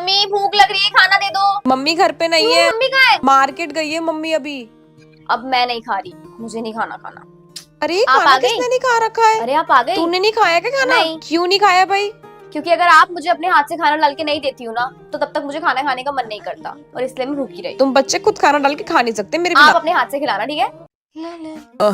Mummy भूख लग रही है, खाना दे दो। मम्मी घर पे नहीं क्यों? है, मम्मी कहाँ है? मार्केट गई है मम्मी अभी। अब मैं नहीं खा रही, मुझे नहीं खाना खाना। अरे आप खाना आ गई? किसने नहीं खा रखा है? अरे आप आ गई? तूने नहीं खाया क्या खाना? नहीं। क्यों नहीं खाया भाई? क्योंकि अगर आप मुझे अपने हाथ से खाना डाल के नहीं देती हो ना, तो तब तक मुझे खाना खाने का मन नहीं करता और इसलिए मैं भूखी रही। तुम बच्चे खुद खाना डाल के खा नहीं सकते मेरे आप बिना। अपने हाथ से खिलाना, ठीक है?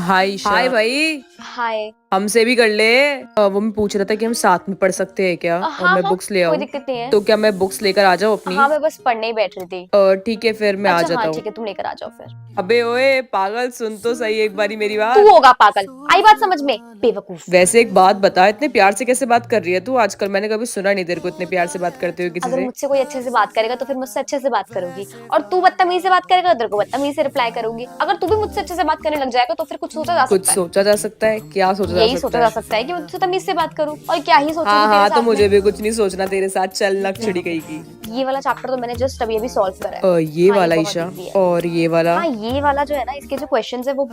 हाय हाय भाई, हाय। हमसे भी कर ले। वो मैं पूछ रहा था कि हम साथ में पढ़ सकते हैं क्या, और हाँ मैं हाँ, बुक्स ले कोई आऊँ? दिक्कत नहीं है। तो क्या मैं बुक्स लेकर आ जाऊँ अपनी? हाँ, मैं बस पढ़ने ही बैठ रही थी। ठीक है फिर मैं आ अच्छा जाता हाँ हूँ। ठीक है, तुम लेकर आ जाओ फिर। अबे ओए पागल, सुन तो सही एक बारी मेरी बात। तू होगा पागल, आई बात समझ में, बेवकूफ। वैसे एक बात बता, इतने प्यार से कैसे बात कर रही है तू आजकल? मैंने कभी सुना नहीं तेरे को इतने प्यार से बात करते हुए किसी अगर से। मुझसे कोई अच्छे से बात करेगा तो फिर मुझसे अच्छे से बात करूंगी, और तू बदतमीज से बात करेगा तो तेरे को बदतमीज से रिप्लाई करूंगी। अगर तू भी मुझसे अच्छे से बात करने लग जाएगा तो फिर कुछ सोचा जा कुछ सकता है। सोचा जा सकता है? क्या सोचा जा यही सकता सोचा है? जा सकता है कि मैं तुझसे तमीज से बात करूं, और क्या ही सोचूंगी हाँ तेरे हाँ, साथ तो मुझे में। भी कुछ नहीं सोचना तेरे साथ, चल नक छिड़ी गई की। ये वाला चैप्टर तो मैंने जस्ट अभी अभी सॉल्व करा है। ये हाँ, वाला बहुत ईशा, easy है। और ये वाला। हाँ, ये वाला जो है ना, इसके जो क्वेश्चंस है वो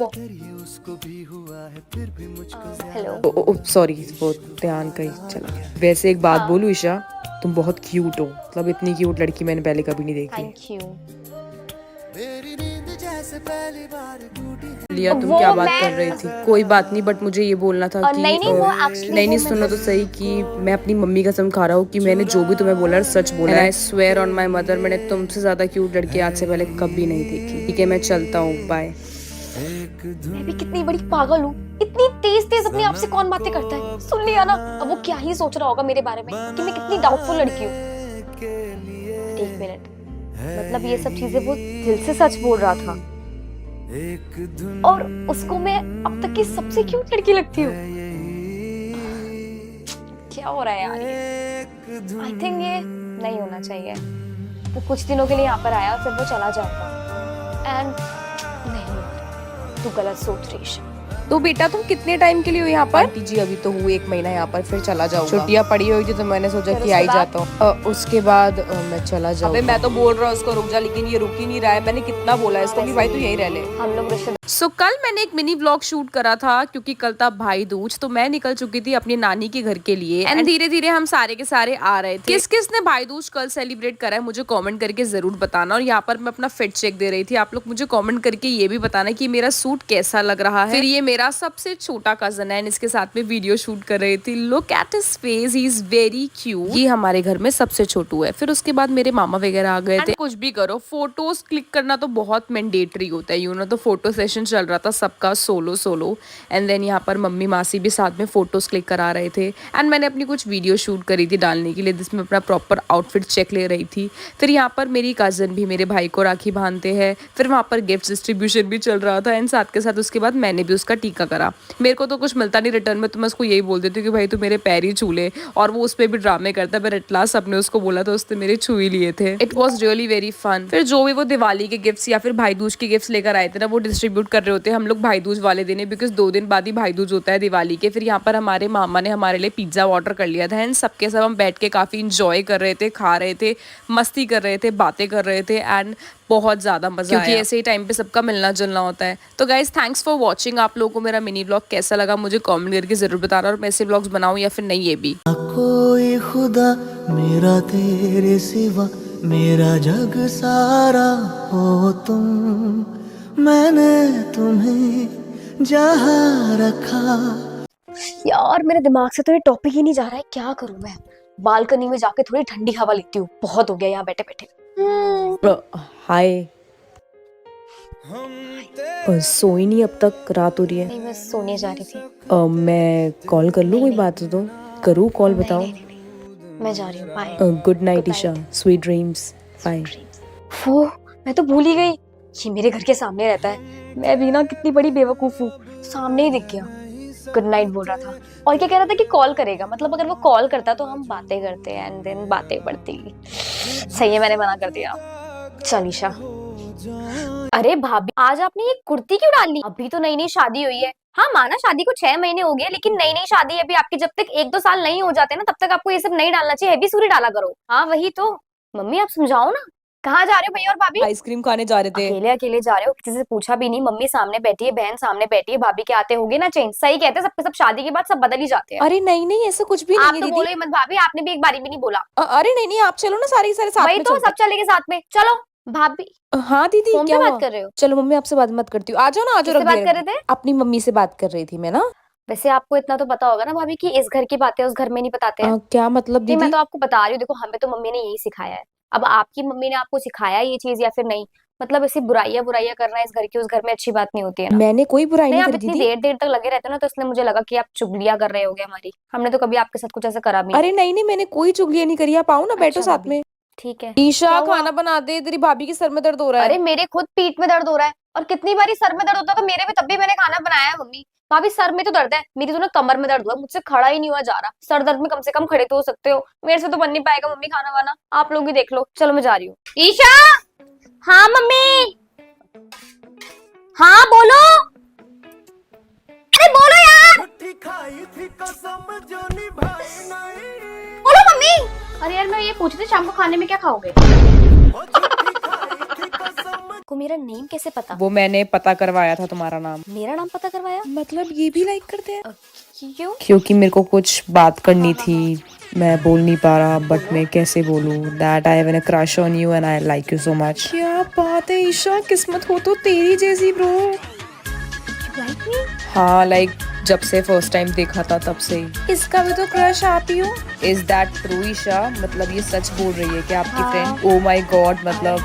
हेलो। सॉरी, वो ध्यान कहीं चला गया। वैसे एक बात हाँ। बोलूं ईशा, तुम बहुत क्यूट हो, मतलब इतनी क्यूट लड़की मैंने पहले कभी नहीं देखी। Thank you. लिया, तुम वो क्या बात मैं- कर रही थी? कोई बात नहीं, बट मुझे ये बोलना था कि नहीं, वो actually नहीं वो मैं सुनो तो just- सही कि मैं अपनी मम्मी कसम खा रहा हूँ कि मैंने जो भी तुम्हें बोला सच बोला है। I swear on my mother, मैंने तुमसे ज्यादा क्यूट लड़की आज से पहले कभी नहीं देखी। ठीक है मैं चलता हूँ, बाय। मैं भी कितनी बड़ी पागल हूँ, इतनी तेज तेज अपने आप से कौन बातें करता है। सुन लिया ना, अब वो क्या ही सोच रहा होगा मेरे बारे में कि मैं कितनी डाउटफुल लड़की हूँ। एक मिनट, मतलब ये सब चीजें वो दिल से सच बोल रहा था और उसको मैं अब तक की सबसे क्यूट लड़की लगती हूँ। क्या हो रहा है यार ये? आई थिंक ये नहीं होना चाहिए। वो कुछ दिनों के लिए यहाँ पर आया, फिर वो चला जाएगा। एंड नहीं, तू गलत सोच रही है। तो बेटा तुम कितने टाइम के लिए हो यहाँ पर? आंटी जी अभी तो हुए 1 महीना यहाँ पर, फिर चला जाऊंगा। छुट्टियाँ पड़ी हुई थी तो मैंने सोचा फिर कि उसके आ ही बाद? जाता हूँ। उसके बाद मैं चला जाऊंगा। अबे मैं तो बोल रहा हूँ उसको रुक जा, लेकिन ये रुक ही नहीं रहा है। मैंने कितना बोला है इसको कि भाई तू यहीं रह ले। हम लोग रिश्ते सो कल मैंने एक मिनी व्लॉग शूट करा था क्योंकि कल था भाई दूज, तो मैं निकल चुकी थी अपनी नानी के घर के लिए। एंड धीरे धीरे हम सारे के सारे आ रहे थे। किस किस ने भाई दूज कल सेलिब्रेट करा है मुझे कमेंट करके जरूर बताना। और यहाँ पर मैं अपना फिट चेक दे रही थी, आप लोग मुझे कमेंट करके ये भी बताना कि मेरा सूट कैसा लग रहा है। फिर ये मेरा सबसे छोटा कजन है, इसके साथ में वीडियो शूट कर रही थी। Look at his face, he is very cute. ये हमारे घर में सबसे छोटू है। फिर उसके बाद मेरे मामा वगैरह आ गए थे। कुछ भी करो, फोटोज क्लिक करना तो बहुत मैंडेटरी होता है, यू नो। तो फोटो सेशन चल रहा था सबका सोलो। एंड देन यहाँ पर मम्मी मासी भी साथ में फोटोज क्लिक करा रहे थे। एंड मैंने अपनी कुछ वीडियो शूट करी थी डालने के लिए, जिसमें अपना प्रॉपर आउटफिट चेक ले रही थी। फिर यहाँ पर मेरी कजन भी मेरे भाई को राखी बांधते हैं। फिर वहाँ पर गिफ्ट डिस्ट्रीब्यूशन भी चल रहा था। एंड साथ के साथ उसके बाद मैंने भी उसका टीका करा। मेरे को तो कुछ मिलता नहीं रिटर्न में, तो मैं उसको यही बोल देती हूँ कि भाई तू मेरे पैर ही छू ले। और वो उस पर भी ड्रामे करता है, पर एट लास्ट अपने उसको बोला तो उसने मेरे छू ही लिए थे। It was really very fun. फिर जो भी वो दिवाली के गिफ्ट्स या फिर भाई दूज के गिफ्ट्स लेकर आए थे ना, वो डिस्ट्रीब्यूट कर रहे होते हैं हम लोग भाई दूज वाले दिन, बिकॉज 2 दिन बाद ही भाई दूज होता है दिवाली के। फिर यहाँ पर हमारे मामा ने हमारे लिए पिज्जा ऑर्डर कर लिया था। एंड सबके सब हम बैठ के काफी इंजॉय कर रहे थे, खा रहे थे, मस्ती कर रहे थे, बातें कर रहे थे। एंड बहुत ज्यादा मजा आया, क्योंकि ऐसे ही टाइम पे सबका मिलना जुलना होता है। तो गाइज थैंक्स फॉर वॉचिंग। आप लोगों को मेरा मिनी व्लॉग कैसा लगा मुझे कमेंट करके जरूर बताना, और मैं ऐसे व्लॉग्स बनाऊं या फिर नहीं ये भी। कोई खुदा मेरा तेरे सिवा, मेरा जग सारा हो तुम, मैंने तुम्हें जहाँ रखा। यार मेरे दिमाग से तो ये टॉपिक ही नहीं जा रहा है, क्या करूं मैं? बालकनी में जाके थोड़ी ठंडी हवा लेती हूँ, बहुत हो गया यहाँ बैठे बैठे। हाय। सोई नहीं अब तक, रात हो रही है। नहीं, मैं सोने जा रही थी। मैं कॉल कर लूँ? कोई बात हो तो करूँ कॉल, बताओ। नहीं, मैं जा रही हूँ, bye. Good night Isha, sweet dreams, bye. वो मैं तो भूल ही गई, ये मेरे घर के सामने रहता है। मैं भी ना कितनी बड़ी बेवकूफ हूँ, सामने ही दिख गया। गुड नाइट बोल रहा था और क्या कह रहा था कि कॉल करेगा, मतलब अगर वो कॉल करता तो हम बातें करते एंड देन बातें बढ़ती। सही है, मैंने मना कर दिया। चल ईशा। अरे भाभी, आज आपने ये कुर्ती क्यों डाली? अभी तो नई नई शादी हुई है। हाँ माना शादी को 6 महीने हो गए, लेकिन नई नई शादी है अभी आपकी। जब तक 1-2 साल नहीं हो जाते ना, तब तक आपको ये सब नहीं डालना चाहिए। हैवी सूरी डाला करो। हाँ वही तो। मम्मी आप समझाओ ना। कहाँ जा रहे हो भैया और भाभी? आइसक्रीम खाने जा रहे थे। अकेले अकेले जा रहे हो, किसी से पूछा भी नहीं? मम्मी सामने बैठी है, बहन सामने बैठी है, भाभी के आते होगे ना चेंज। सही कहते हैं सबके सब, शादी के बाद सब बदल ही जाते हैं। अरे नहीं नहीं, ऐसा कुछ भी आप नहीं है तो दीदी। बोलो ही मत भाभी, आपने भी एक बारी भी नहीं बोला। अरे नहीं नहीं, आप चलो ना, सारे के सारे साथ वही में तो, चलते सब चलेंगे साथ में, चलो। भाभी हैं। हाँ दीदी, फोन पे क्या बात हुआ? कर रहे हो? चलो मम्मी, आपसे बात मत करती हूँ, आ जाओ ना, आ जाओ। किससे रख बात दे, कर रख रहे दे। थे? अपनी मम्मी से बात कर रही थी मैं ना। वैसे आपको इतना तो पता होगा ना भाभी कि इस घर की बातें उस घर में नहीं बताते हैं। क्या मतलब नहीं, मैं दीदी? तो आपको बता रही हूँ, देखो हमें तो मम्मी ने यही सिखाया है। अब आपकी मम्मी ने आपको सिखाया ये चीज या फिर नहीं, मतलब ऐसी बुराइयां बुराइयां करना इस घर की उस घर में अच्छी बात नहीं होती है ना। मैंने कोई बुराई नहीं, नहीं आप करी इतनी दीदी। देर देर तक लगे रहते हो ना, तो इसलिए मुझे लगा कि आप चुगलियां कर रहे होगे हमारी। हमने तो कभी आपके साथ कुछ ऐसा करा भी नहीं। अरे नहीं नहीं, मैंने कोई चुगलियां नहीं करी। आप आओ ना, बैठो अच्छा साथ भाभी, में। ठीक है। ईशा, क्या हुआ? खाना बना दे, तेरी भाभी के सर में दर्द हो रहा अरे है। मेरे खुद पीठ में दर्द हो रहा है, और कितनी बारी सर में दर्द होता है तो मेरे भी, तब भी मैंने खाना बनाया है मम्मी। भाभी सर में तो दर्द है, मेरी तो ना कमर में दर्द हुआ है, मुझसे खड़ा ही नहीं हुआ जा रहा। सर दर्द में कम से कम खड़े तो हो सकते हो, मेरे से तो बन नहीं पाएगा मम्मी खाना वाना। आप लोग ही देख लो, चलो मैं जा रही हूँ। ईशा! हाँ मम्मी। हाँ बोलो। अरे बोलो यार। बोलो मम्मी। अरे यार मैं ये पूछ रही थी, शाम को खाने में क्या खाओगे? को मेरा नेम कैसे पता? वो मैंने पता करवाया था तुम्हारा नाम। मेरा नाम पता करवाया? मतलब ये भी लाइक करते हैं? क्यों? क्योंकि मेरे को कुछ बात करनी थी, मैं बोल नहीं पा रहा, बट मैं कैसे बोलूं that I have a crush on you and I like you so much. क्या बात है ईशा, किस्मत हो तो तेरी जैसी ब्रो। हाँ, लाइक जब से फर्स्ट टाइम देखा था तब से ही। इसका भी तो क्रश आप ही हो। Is that true Isha? मतलब ये सच बोल रही है कि आपकी फ्रेंड? ओ माय गॉड, मतलब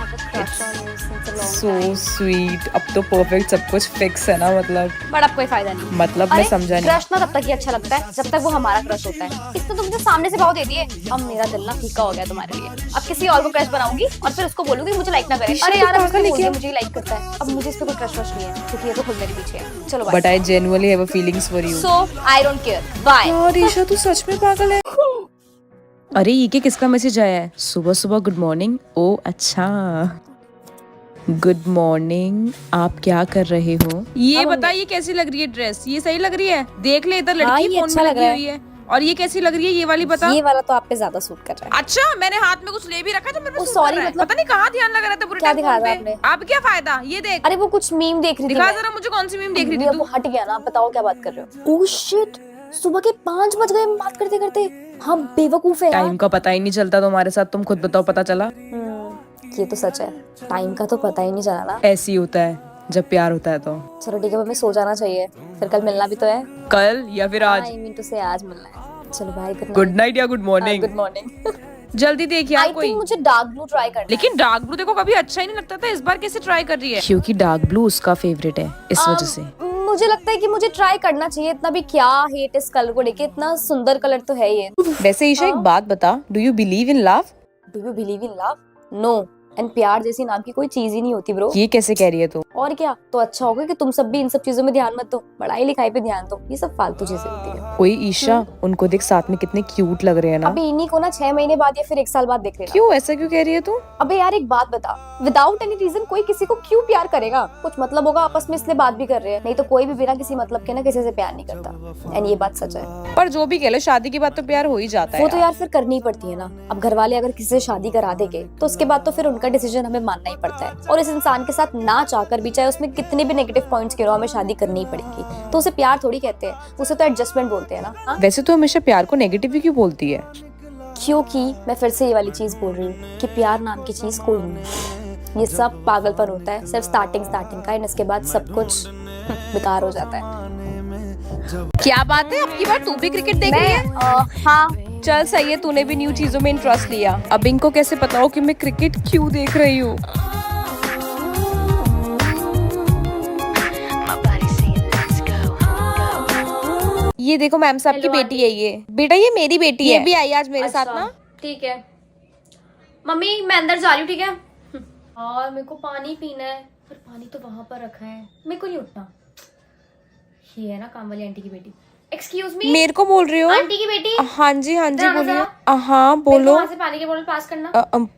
सो स्वीट। अब तो परफेक्ट, सब कुछ फिक्स है ना? मतलब बट अब कोई फायदा नहीं। मतलब मैं समझा नहीं। क्रश ना तब तक ही अच्छा लगता है जब तक वो हमारा क्रश होता है। इसने तो मुझे सामने से भाव दे दिए, अब मेरा दिल ना फीका हो गया तुम्हारे लिए। अब किसी और को क्रश बनाऊंगी और फिर उसको बोलूंगी मुझे लाइक ना करे। अरे यार अब इसने बोल दिया मुझे लाइक करता है, अब मुझे इस पे कोई क्रश वश नहीं है, क्योंकि ये तो खुद मेरे पीछे है। चलो but I genuinely have a feelings for you. So I don't care, bye. यार ईशा, तू सच में पागल है। अरे ये किसका मैसेज आया है? सुबह सुबह गुड मॉर्निंग। ओ अच्छा, गुड मॉर्निंग। आप क्या कर रहे हो? ये बता, ये कैसी लग रही है ड्रेस? ये सही लग रही है? देख ले इधर, लड़की ये फोन अच्छा में लग लगी रहा है। हुई है। और ये कैसी लग रही है, ये वाली बता। ये वाला तो आप पे ज्यादा सूट कर रहा है। अच्छा, मैंने हाथ में कुछ ले भी रखा है तो मेरे को सूट सॉरी, कर रहा है। मतलब पता नहीं कहाँ ध्यान लगा रहा था पूरे क्या टाइम दिखाया फोन था पे। आपने? अब क्या फायदा, ये देख। अरे वो कुछ मीम देख रही थी दिखा मैं। जरा मुझे, कौन सी मीम देख रही ये थी अब तू? वो हट गया ना, आप बताओ क्या बात कर रहे हो? ओह शिट, सुबह के 5 बज गए बात करते करते। हम बेवकूफ है यार। टाइम का पता ही नहीं चलता तुम्हारे साथ, तुम खुद बताओ, पता चला? ये तो सच है, टाइम का तो पता ही नहीं चला ना। ऐसी होता है जब प्यार होता है तो। चलो ठीक है, हमें सो जाना चाहिए, फिर कल मिलना भी तो है। कल या फिर आज? आई मीन टू से आज मिलना है। चलो बाय, गुड नाइट या गुड मॉर्निंग? Good morning. जल्दी देख यार आई कोई। थिंक मुझे डार्क ब्लू ट्राई करना है। लेकिन डार्क ब्लू देखो कभी अच्छा ही नहीं लगता था, इस बार कैसे ट्राई कर रही है? क्योंकि डार्क ब्लू उसका फेवरेट है, इस वजह से। मुझे लगता है कि मुझे ट्राई करना चाहिए। इतना भी क्या हेट इस कलर को लेके, इतना सुंदर कलर तो है ये। वैसे ईशा एक बात बता, do you believe in love? Do you believe in love? No, and प्यार जैसी नाम की कोई चीज ही नहीं होती ब्रो। ये कैसे कह रही है तू? और क्या, तो अच्छा होगा कि तुम सब भी इन सब चीजों में ध्यान मत दो, पढ़ाई लिखाई पे ध्यान दो, ये सब फालतू चीजें होती है। ओए ईशा, उनको देख साथ में कितने क्यूट लग रहे हैं ना। अबे इन्हीं को ना 6 महीने बाद या फिर 1 साल बाद देख लेना। क्यों, ऐसा क्यों कह रही है तू? अबे यार एक बात बता, विदाउट एनी रीजन कोई किसी को क्यों प्यार करेगा? कुछ मतलब होगा आपस में इसलिए बात भी कर रहे हैं, नहीं तो कोई भी बिना किसी मतलब के ना किसी से प्यार नहीं करता। एंड ये बात सच है। पर जो भी कह लो, शादी के बाद तो प्यार हो ही जाता है वो तो यार फिर करनी ही पड़ती है ना। अब घर वाले अगर किसी से शादी करा देंगे तो उसके बाद तो फिर उनका डिसीजन हमें मानना ही पड़ता है। और इस इंसान के साथ ना चाहकर भी, चाहे उसमें कितने भी नेगेटिव पॉइंट्स क्यों ना हो, हमें शादी करनी ही पड़ेगी। तो उसे प्यार थोड़ी कहते हैं, उसे तो एडजस्टमेंट बोलते हैं ना। हाँ? वैसे तो हमेशा प्यार को नेगेटिव ही क्यों बोलती है? क्योंकि मैं फिर से ये वाली चीज बोल रही हूँ कि प्यार नाम की चीज कोई नहीं है। ये सब पागलपन होता है, सिर्फ स्टार्टिंग का, एंड इसके बाद सब कुछ बेकार हो जाता है। क्या बात है, अब की बार तू भी क्रिकेट देख रही है? हाँ। चल सही है, तूने भी न्यू चीजों में इंटरेस्ट लिया। अब इनको कैसे पता हो कि मैं क्रिकेट क्यों देख रही हूँ? ये देखो मैम साहब की बेटी है ये। बेटा ये मेरी बेटी है, ये भी आई आज मेरे साथ ना। ठीक है मम्मी, मैं अंदर जा रही हूँ, ठीक है? और मेरे को पानी पीना है, पर पानी तो वहां पर रखा है, मेरे को नहीं उठना। ये है ना काम वाली आंटी की बेटी। एक्सक्यूज मी, मेरे को बोल रही हो? आंटी की बेटी। हाँ जी इधर बोलिए। आना हाँ बोलो। वहां से पानी की बोतल पास करना।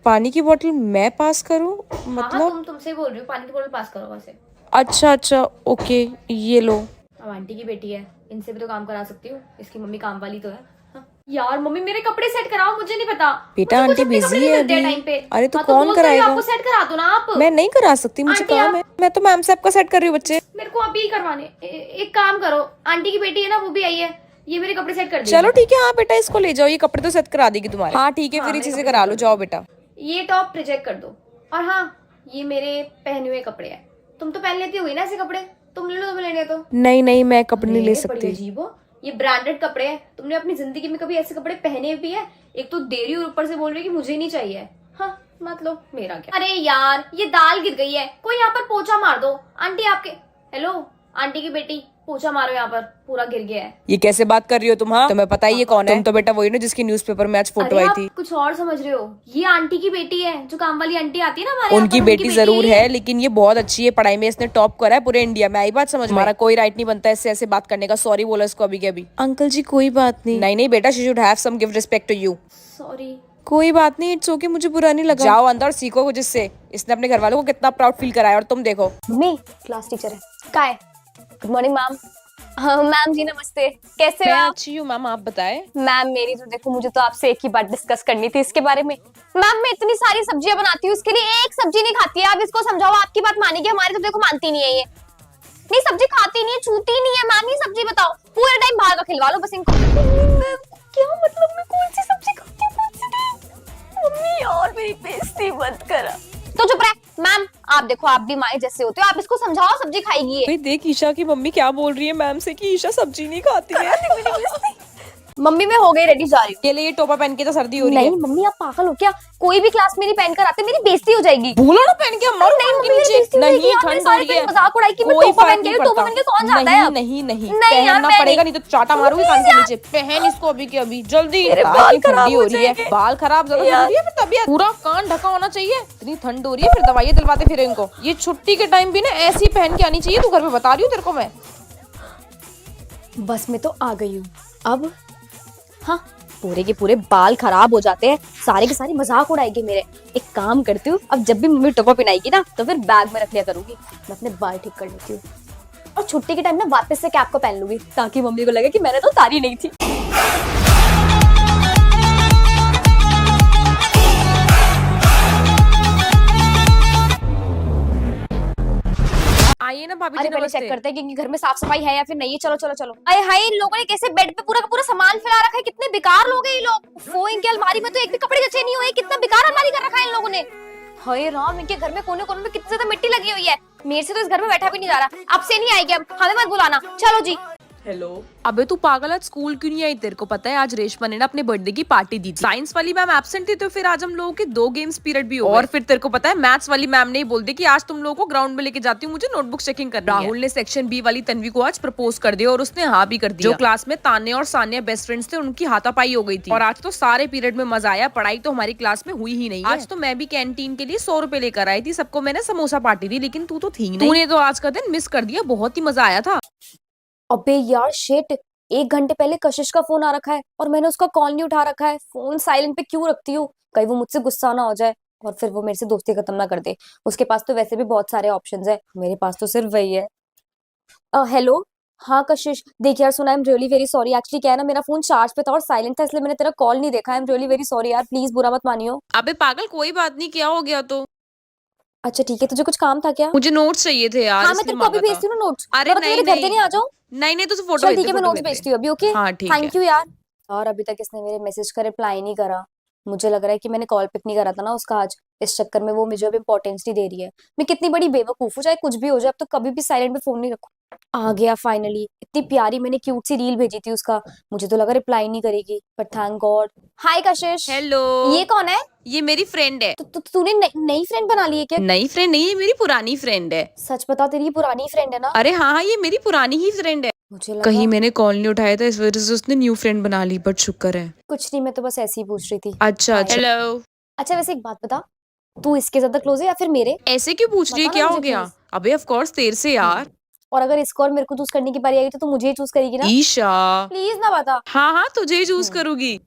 पानी की बोतल मैं पास करूँ? हाँ, मतलब तुमसे बोल रही हूँ, पानी की बोतल पास करो वहां से। अच्छा ओके, ये लो। अब आंटी की बेटी है, इनसे भी तो काम करा सकती हूँ, इसकी मम्मी काम वाली तो है। हाँ? यार मम्मी मेरे कपड़े सेट कराओ, मुझे नहीं पता बेटा मुझे कुछ आंटी अपने बिजी कपड़े नहीं है मिलते अभी। टाइम पे। अरे तो हाँ, कौन बोल तो रही हूँ, कराएगा? आपको सेट करा दो ना आप। मैं नहीं करा सकती, मुझे आंटी, काम है। मैं तो मैम से आपका सेट कर रही हूँ बच्चे। मेरे को अभी करवाने एक काम करो, आंटी की बेटी है ना वो भी आई है, ये मेरे कपड़े सेट कर देगी। चलो ठीक है, हाँ बेटा इसको ले जाओ, ये कपड़े तो सेट करा देगी तुम्हारे। हाँ ठीक है, हाँ, फिर ये मेरे चीजें कपड़े करा सेट लो, कर जाओ बेटा। ये टॉप रिजेक्ट कर दो। और हाँ, ये मेरे पहने हुए कपड़े हैं, तुम तो पहन लेती होगी ना ऐसे कपड़े, तुम ले लो, तुम्हें लेने तो। नहीं नहीं, मैं कपड़े नहीं ले अरे, बड़ी सकती। अजीब हो, ये ब्रांडेड कपड़े हैं, तुमने अपनी जिंदगी में कभी ऐसे कपड़े पहने भी है? एक तो दे रही हो, ऊपर से बोल रही है कि मुझे नहीं चाहिए। हाँ मतलब मेरा क्या। अरे यार ये दाल गिर गई है, कोई यहाँ पर पोछा मार दो। आंटी आपके, हेलो आंटी की बेटी, पोछा मारो, यहाँ पर पूरा गिर गया है। ये कैसे बात कर रही हो तुम? हाँ तुम्हें पता ही ये कौन है? तुम तो बेटा वही ना जिसकी न्यूज़पेपर में आज फोटो अरे आई आप थी। कुछ और समझ रहे हो, ये आंटी की बेटी है, जो काम वाली आंटी आती है ना हमारे यहाँ उनकी पर, बेटी जरूर है, लेकिन ये बहुत अच्छी है पढ़ाई में, इसने टॉप करा है पूरे इंडिया में। आई बात समझ में? हमारा कोई राइट नहीं बनता ऐसे ऐसे बात करने का। सॉरी बोला इसको अभी के अभी। अंकल जी कोई बात नहीं। नहीं नहीं बेटा, she should have some give respect to you. Sorry. कोई बात नहीं, इट्स ओके, मुझे बुरा नहीं लगा। जाओ अंदर और सीखो कुछ इससे। इसने अपने घर वालों को कितना प्राउड फील कराया, और तुम देखो। मम्मी क्लास टीचर है का है। Good morning ma'am. हाँ मैम जी नमस्ते, कैसे मैं हो आप? अच्छी हूँ मैम, आप बताएं। मैम मेरी तो देखो, मुझे तो आपसे एक ही बात डिस्कस करनी थी इसके बारे में। मैम मैं इतनी सारी सब्जियां बनाती हूँ, इसके लिए एक सब्जी नहीं खाती है। आप इसको समझाओ, आपकी बात मानेगी, हमारी तो देखो मानती नहीं है ये। नहीं सब्जी खाती नहीं है, छूती नहीं है मैम, ये सब्जी बताओ। पूरे टाइम बाहर का खिलवा लो बस इनको। क्या मतलब मैं कौन सी सब्जी खाती हूँ, कौन सी नहीं? मम्मी यार मेरी बेइज्जती मत करा। तो चुप रह मैम, आप देखो आप भी माए जैसे होते हो, आप इसको समझाओ सब्जी खाएगी ये। भाई देख ईशा की मम्मी क्या बोल रही है मैम से कि ईशा सब्जी नहीं खाती है। मम्मी मैं हो गई रेडी, जा रही हूँ। के लिए ये टोपा पहन के तो सर्दी हो रही है। नहीं मम्मी आप पागल हो क्या? कोई भी क्लास मेरी पहन कर आते, मेरी बेइज्जती हो जाएगी। भूलो ना पहन के, मरो नहीं पहन मम्मी के मेरी बेइज्जती नीचे। हो जाएगी नहीं यार, मेरे ठंड हो सारे रही फ्रेंड है, मजाक उड़ाई कि मैं कोई टोपा फर्क पहन के नहीं आई हूँ, टोपा पड़ता। पहन के कौन जाता है अब? नहीं नहीं, नहीं यार, पहनना मैं पड़ेगा, नहीं। नहीं तो चाटा मारूंगी कान के नीचे। पहन इसको अभी के अभी जल्दी। मेरे ताकि बाल खराब ठंडी हो हो रही है। जाएंगे। बाल खराब ज्यादा जरूरी है, फिर तबीयत पूरा कान ढका होना चाहिए। इतनी ठंड हो रही है, फिर दवाइयां दिलवाते फिर इनको। ये छुट्टी के टाइम भी ना ऐसी पहन के आनी चाहिए। तू घर पे बता रही हूँ तेरे को मैं। बस मैं तो आ गई हूँ अब। हाँ पूरे के पूरे बाल खराब हो जाते हैं, सारे के सारे मजाक उड़ाएंगे मेरे। एक काम करती हूँ, अब जब भी मम्मी टोपा पहनाएगी ना तो फिर बैग में रख लिया करूंगी। मैं अपने बाल ठीक कर लेती हूँ और छुट्टी के टाइम ना वापस से कैप को पहन लूंगी, ताकि मम्मी को लगे कि मैंने तो उतारी नहीं थी। आइए ना भाभी अरे जी, पहले चेक नमस्ते। करते हैं कि घर में साफ सफाई है या फिर नहीं है। चलो चलो चलो। अरे हाय, इन लोगों ने कैसे बेड पे पूरा का पूरा सामान फैला रखा है, कितने बेकार लोग हैं ये लोग। वो इनके अलमारी में तो एक भी कपड़े जचे नहीं हुए, कितना बेकार अलमारी कर रखा है इन लोगों ने। हाय राम, इनके घर में कोने कोने में कितनी ज्यादा मिट्टी लगी हुई है। मेरे से तो इस घर में बैठा भी नहीं जा रहा। अब से नहीं आएगी, अब हमें मत बुलाना, चलो जी। हेलो। अबे तू पागल, आज स्कूल क्यों नहीं आई? तेरे को पता है आज रेशमा ने ना अपने बर्थडे की पार्टी दी थी। साइंस वाली मैम एब्सेंट थी, तो फिर आज हम लोगों के 2 गेम्स पीरियड भी हो गए। और फिर तेरे को पता है मैथ्स वाली मैम ने ही बोल दिया कि आज तुम लोगों को ग्राउंड में लेके जाती हूँ, मुझे नोटबुक चेकिंग करनी है। राहुल ने सेक्शन बी वाली तन्वी को आज प्रपोज कर दिया और उसने हाँ भी कर दिया। जो क्लास में तान्या और सान्या बेस्ट फ्रेंड्स थे, उनकी हाथापाई हो गई थी। और आज तो सारे पीरियड में मजा आया, पढ़ाई तो हमारी क्लास में हुई ही नहीं। आज तो मैं भी कैंटीन के लिए 100 रुपए लेकर आई थी, सबको मैंने समोसा पार्टी दी, लेकिन तू तो थी नहीं। तूने तो आज का दिन मिस कर दिया, बहुत ही मजा आया था। अबे यार शिट, 1 घंटे पहले कशिश का फोन आ रखा है और मैंने उसका कॉल नहीं उठा रखा है। फोन साइलेंट पे क्यों रखती हूँ, कहीं वो मुझसे गुस्सा ना हो जाए और फिर वो मेरे से दोस्ती खत्म ना कर दे। उसके पास तो वैसे भी बहुत सारे ऑप्शंस है, मेरे पास तो सिर्फ वही है। हेलो, हाँ कशिश, देख यार सुना, I am really very sorry. Actually क्या है ना, मेरा फोन चार्ज पे था और साइलेंट था, इसलिए मैंने तेरा कॉल नहीं देखा। I am really very sorry यार, प्लीज बुरा मत मानियो। अबे पागल, कोई बात नहीं, क्या हो गया? तो अच्छा ठीक है, तुझे कुछ काम था क्या? मुझे नोट्स चाहिए थे यार, हाँ मैं इसलिए तेरे को अभी मांगा था। भेजती हूँ नोट्स। अरे मेरे नहीं घर पे नहीं नहीं आ जाओ। नहीं नहीं, तो फोटो चल भेज ठीक दे, है, मैं फोटो नोट्स भेज दे। भेजती हूँ अभी, ओके? हाँ ठीक है। थैंक यू यार। और अभी तक इसने मेरे मैसेज का रिप्लाई नहीं करा। मुझे लग रहा है कि मैंने कॉल पिक नहीं करा था ना उसका आज, इस चक्कर में वो मुझे अब इम्पोर्टेंस नहीं दे रही है। मैं कितनी बड़ी बेवकूफ हूँ, चाहे कुछ भी हो जाए अब तो कभी भी साइलेंट पे फोन नहीं रखूँ। आ गया फाइनली, इतनी प्यारी मैंने क्यूट सी रील भेजी थी उसका, मुझे तो लगा रिप्लाई नहीं करेगी, but thank God. Hi Kashish. Hello, ये कौन है? ये मेरी फ्रेंड है। तूने नई फ्रेंड बना ली है क्या? नई फ्रेंड नहीं है, मेरी पुरानी फ्रेंड है। सच बता, तेरी ये पुरानी फ्रेंड है ना? अरे हाँ हाँ, ये मेरी पुरानी ही फ्रेंड है। मुझे लगा कहीं मैंने कॉल नहीं उठाया था, इस वजह से उसने न्यू फ्रेंड बना ली, बट शुक्र है। कुछ नहीं, मैं तो बस ऐसे ही पूछ रही थी। अच्छा अच्छा। हेलो। अच्छा वैसे एक बात बता, तू इसके ज्यादा क्लोज है या फिर मेरे? ऐसे क्यों पूछ रही है, बता ना क्या हो मुझे गया? please। अबे ऑफ कोर्स तेरे से यार। और अगर इसको और मेरे को चूज करने की बारी आई तो तू मुझे ही चूज करेगी ना? ईशा। प्लीज ना बता। हाँ हाँ, तुझे ही चूज करूंगी।